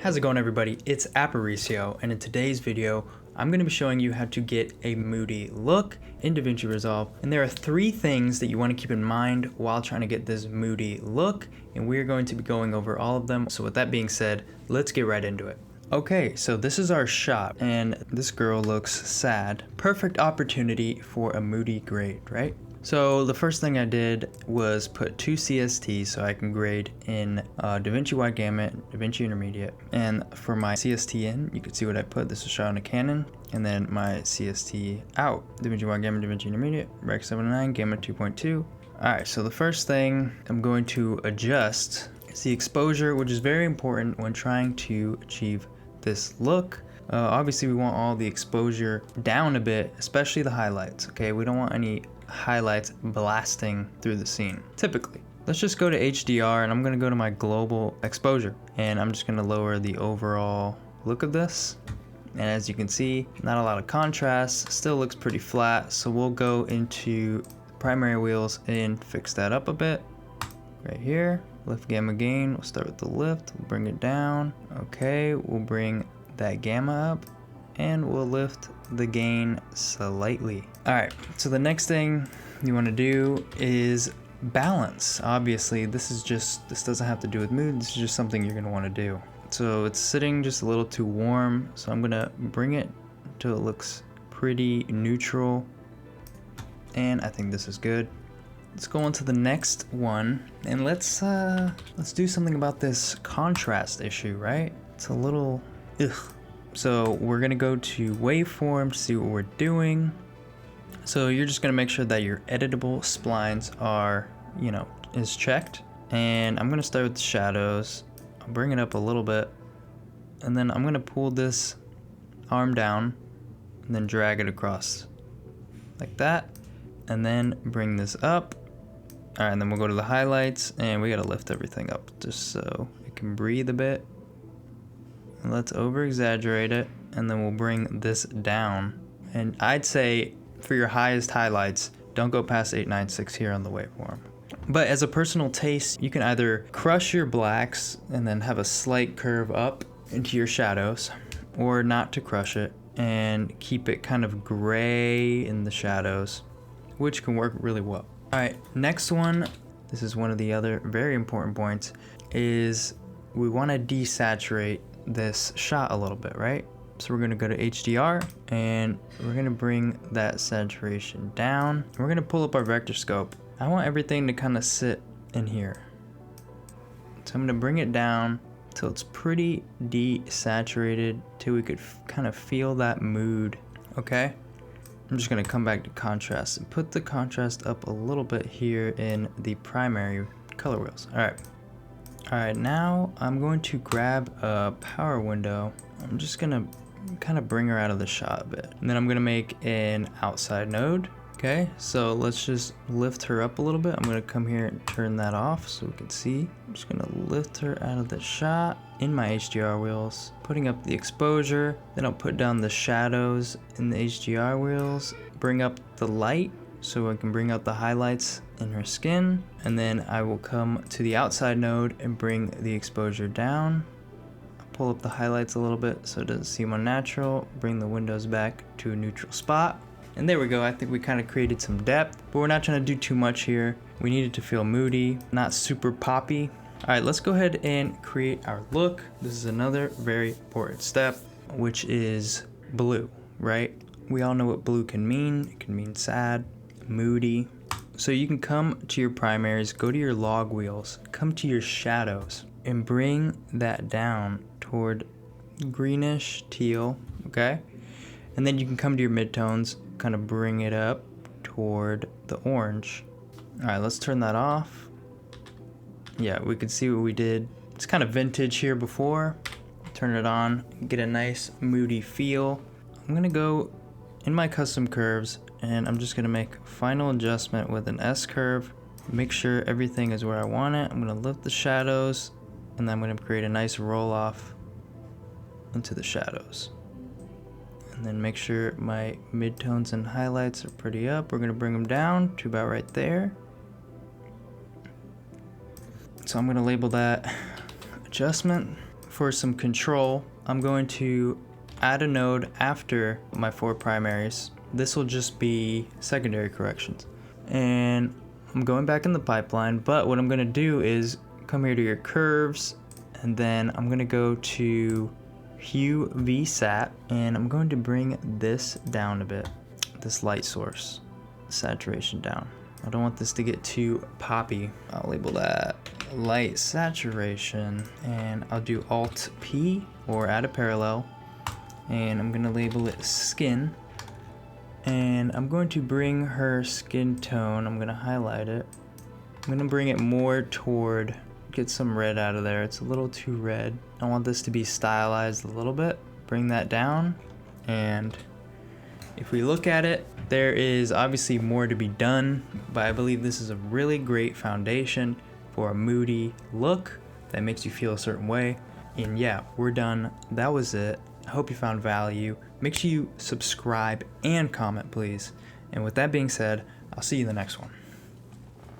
How's it going, everybody? It's Aparicio, and in today's video I'm going to be showing you how to get a moody look in Davinci Resolve. And there are 3 things that you want to keep in mind while trying to get this moody look, and we're going to be going over all of them. So with that being said, let's get right into it. Okay, so this is our shot, and this girl looks sad. Perfect opportunity for a moody grade, right? So the first thing I did was put 2 CSTs so I can grade in Davinci Wide Gamut, Davinci Intermediate. And for my CST in, you can see what I put. This is shot on a Canon. And then my CST out, Davinci Wide Gamut, Davinci Intermediate, Rec 79, Gamma 2.2. Alright, so the first thing I'm going to adjust is the exposure, which is very important when trying to achieve this look. Obviously we want all the exposure down a bit, especially the highlights, okay? We don't want any highlights blasting through the scene, typically. Let's just go to HDR, and I'm gonna go to my global exposure, and I'm just gonna lower the overall look of this. And as you can see, not a lot of contrast, still looks pretty flat, so we'll go into primary wheels and fix that up a bit. Right here, lift gamma gain, we'll start with the lift, we'll bring it down. Okay, we'll bring that gamma up, and we'll lift the gain slightly. Alright, so the next thing you want to do is balance. Obviously, this doesn't have to do with mood, this is just something you're going to want to do. So it's sitting just a little too warm, so I'm going to bring it until it looks pretty neutral, and I think this is good. Let's go on to the next one, and let's do something about this contrast issue, right? It's a little ugh. So we're gonna go to waveform to see what we're doing. So you're just gonna make sure that your editable splines are, is checked. And I'm gonna start with the shadows. I'll bring it up a little bit, and then I'm gonna pull this arm down and then drag it across like that, and then bring this up. All right, and then we'll go to the highlights, and we gotta lift everything up just so it can breathe a bit. And let's over exaggerate it, and then we'll bring this down. And I'd say for your highest highlights, don't go past 896 here on the waveform. But as a personal taste, you can either crush your blacks and then have a slight curve up into your shadows, or not to crush it and keep it kind of gray in the shadows, which can work really well. All right, next one, this is one of the other very important points, is we want to desaturate this shot a little bit, right? So we're going to go to HDR, and we're going to bring that saturation down. We're going to pull up our vector scope. I want everything to kind of sit in here. So I'm going to bring it down till it's pretty desaturated, till we could kind of feel that mood, okay? I'm just going to come back to contrast and put the contrast up a little bit here in the primary color wheels. All right, now I'm going to grab a power window. I'm just gonna kind of bring her out of the shot a bit. And then I'm gonna make an outside node. Okay, so let's just lift her up a little bit. I'm gonna come here and turn that off so we can see. I'm just gonna lift her out of the shot in my HDR wheels, putting up the exposure. Then I'll put down the shadows in the HDR wheels, bring up the light so I can bring out the highlights in her skin, and then I will come to the outside node and bring the exposure down. I'll pull up the highlights a little bit so it doesn't seem unnatural, bring the windows back to a neutral spot, and there we go. I think we kind of created some depth, but we're not trying to do too much here. We need it to feel moody, not super poppy. All right, let's go ahead and create our look. This is another very important step, which is blue, right? We all know what blue can mean. It can mean sad, moody. So you can come to your primaries, go to your log wheels, come to your shadows, and bring that down toward greenish teal, okay? And then you can come to your midtones, kind of bring it up toward the orange. All right, let's turn that off. Yeah, we could see what we did. It's kind of vintage here before. Turn it on, get a nice moody feel. I'm gonna go in my custom curves, and I'm just gonna make a final adjustment with an S curve. Make sure everything is where I want it. I'm gonna lift the shadows, and then I'm gonna create a nice roll off into the shadows. And then make sure my midtones and highlights are pretty up. We're gonna bring them down to about right there. So I'm gonna label that adjustment. for some control, I'm going to add a node after my 4 primaries. This will just be secondary corrections. And I'm going back in the pipeline, but what I'm gonna do is come here to your curves, and then I'm gonna go to hue VSAT, and I'm going to bring this down a bit, this light source, saturation down. I don't want this to get too poppy. I'll label that light saturation, and I'll do Alt P or add a parallel, and I'm gonna label it skin, and I'm going to bring her skin tone, I'm gonna highlight it, I'm gonna bring it more toward, get some red out of there, it's a little too red. I want this to be stylized a little bit, bring that down, and if we look at it, there is obviously more to be done, but I believe this is a really great foundation for a moody look that makes you feel a certain way. And yeah, we're done. That was it. I hope you found value. Make sure you subscribe and comment, please. And with that being said, I'll see you in the next one.